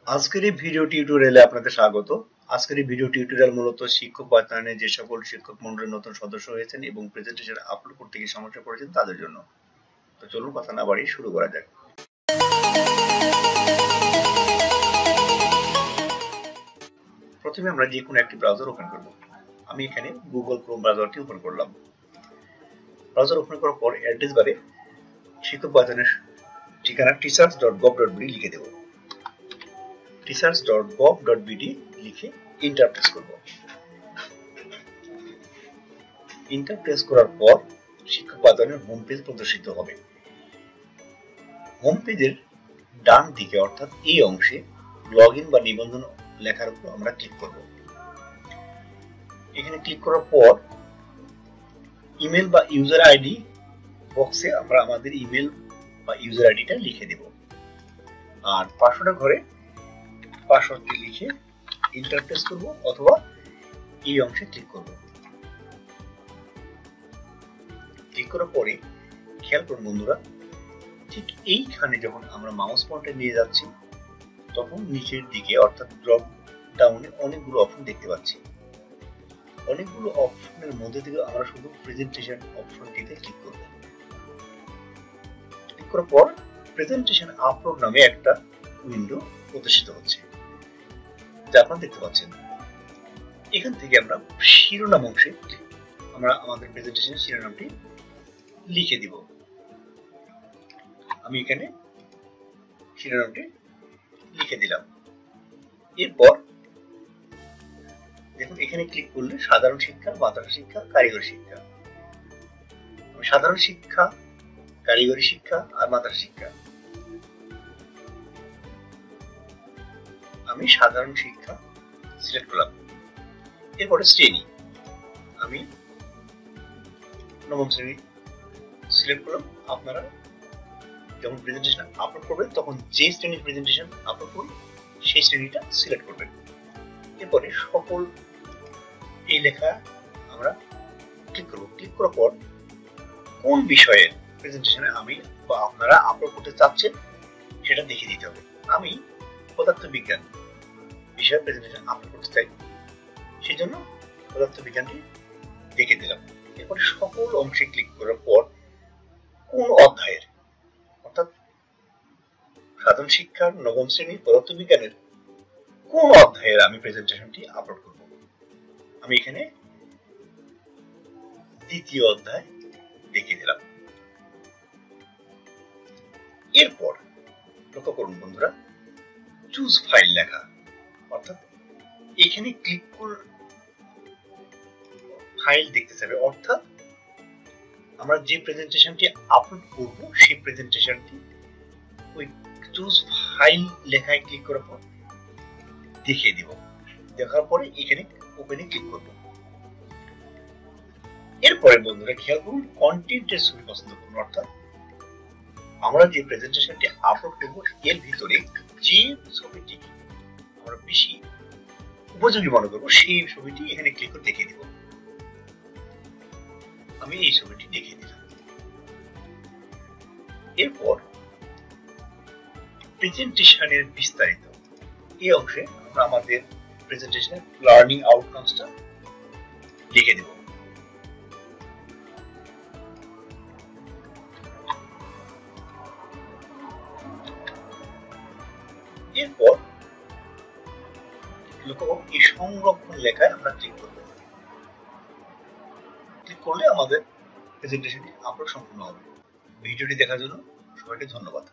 আজকের এই ভিডিও টিউটোরিয়ালে আপনাদের স্বাগত। আজকের এই ভিডিও টিউটোরিয়াল মূলত শিক্ষক বাতায়নে যে সকল শিক্ষক মন্ডলীর নতুন সদস্য হয়েছেন এবং প্রেজেন্টেশন আপলোড করতে গিয়ে সমস্যা পড়েছেন তাদের জন্য। তো চলুন কথা না বাড়িয়ে শুরু করা যাক। প্রথমে আমরা যে কোনো একটি ব্রাউজার ওপেন করব। আমি এখানে গুগল ক্রোম ব্রাউজারটি ওপেন করলাম। ব্রাউজার ওপেন করার পর অ্যাড্রেস বারে শিক্ষক বাতায়নের ঠিকানা teachers.gov.bd লিখে দেব। teachers.gov.bd লিখে এন্টার প্রেস করব। এন্টার প্রেস করার পর শিক্ষক বাতায়নের হোম পেজ প্রদর্শিত হবে। হোম পেজের ডান দিকে অর্থাৎ এই অংশে লগইন বা নিবন্ধন লেখার উপর আমরা ক্লিক করব। এখানে ক্লিক করার পর ইমেল বা ইউজার আইডি বক্সে আমরা আমাদের ইমেল বা ইউজার আইডিটা লিখে দেব। আর পাসওয়ার্ডের ঘরে পাসওয়ার্ডটি লিখে এন্টার প্রেস করব অথবা এই অংশে ক্লিক করব। ক্লিক করার পরে খেয়াল করুন বন্ধুরা, ঠিক এইখানে যখন আমরা মাউস পয়েন্টার নিয়ে যাচ্ছি তখন নিচের দিকে অর্থাৎ ড্রপ ডাউনে অনেকগুলো অপশন দেখতে পাচ্ছি। অনেকগুলো অপশনের মধ্যে থেকে আমরা শুধু প্রেজেন্টেশন অপশনটিতে ক্লিক করব। ক্লিক করার পর প্রেজেন্টেশন আপলোড নামে একটা উইন্ডো প্রদর্শিত হচ্ছে যা আপনারা দেখতে পাচ্ছেন। এখান থেকে আমরা শিরোনাম অংশে আমরা আমাদের প্রেজেন্টেশনের শিরোনামটি লিখে দিব। আমি এখানে শিরোনামটি লিখে দিলাম। এরপর দেখুন এখানে ক্লিক করলে সাধারণ শিক্ষা, মাদ্রাসা শিক্ষা, কারিগরি শিক্ষা। আমি সাধারণ শিক্ষা, কারিগরি শিক্ষা আর মাদ্রাসা শিক্ষা, আমি সাধারণ শিক্ষা সিলেক্ট করলাম। এরপরে শ্রেণী আমি নবম শ্রেণী সিলেক্ট করলাম। আপনারা যখন প্রেজেন্টেশন আপলোড করবেন তখন যে শ্রেণীর প্রেজেন্টেশন আপলোড করবেন সেই শ্রেণীটা সিলেক্ট করবেন। এরপরে সকল এই লেখা আমরা ক্লিক করব। ক্লিক করার পর কোন বিষয়ের প্রেজেন্টেশনে আমি বা আপনারা আপলোড করতে চাচ্ছেন সেটা দেখিয়ে দিতে হবে। আমি পদার্থবিজ্ঞান বিষয়ের প্রেজেন্টেশন আপলোড করতে চাই, সেই জন্য পদার্থবিজ্ঞানটি দেখে দিলাম। এরপরে সকল অংশে ক্লিক করার পর কোন অধ্যায়ের অর্থাৎ সাধারণ শিক্ষার নবম শ্রেণী পদার্থবিজ্ঞানের কোন অধ্যায়ের আমি প্রেজেন্টেশনটি আপলোড করব। আমি এখানে দ্বিতীয় অধ্যায় দেখিয়ে দিলাম। এরপর লক্ষ্য করুন বন্ধুরা, চুজ ফাইল লেখা অর্থাৎ এখানে ক্লিক করে ফাইল দেখতে যাবে, অর্থাৎ আমরা যে প্রেজেন্টেশনটি আপলোড করব সেই প্রেজেন্টেশনটি ওই চুজ ফাইল লেখায় ক্লিক করার পর দেখিয়ে দিব। দেখার পরে এখানে ওপেনে ক্লিক করব। এরপরে বন্ধুরা খেয়াল করুন কন্টেন্টের ছবি পছন্দ করুন, অর্থাৎ আমরা যে প্রেজেন্টেশনটি আপলোড করব এর ভিতরে যে ছবিটি আমরা বেশি উপযোগী মনে করব সেই ছবিটি এখানে ক্লিক করে দেখিয়ে দিব। আমি এই ছবিটি দেখিয়ে দিলাম। এরপর প্রেজেন্টেশনের বিস্তারিত এই অংশে আমরা আমাদের প্রেজেন্টেশনের লার্নিং আউটকামসটা লিখে দেব। এরপর লক্ষ্য করুন এই সংরক্ষণ লেখায় আমরা ক্লিক করব। ক্লিক করলে আমাদের প্রেজেন্টেশনটি আপলোড সম্পূর্ণ হবে। ভিডিওটি দেখার জন্য সবাইকে ধন্যবাদ।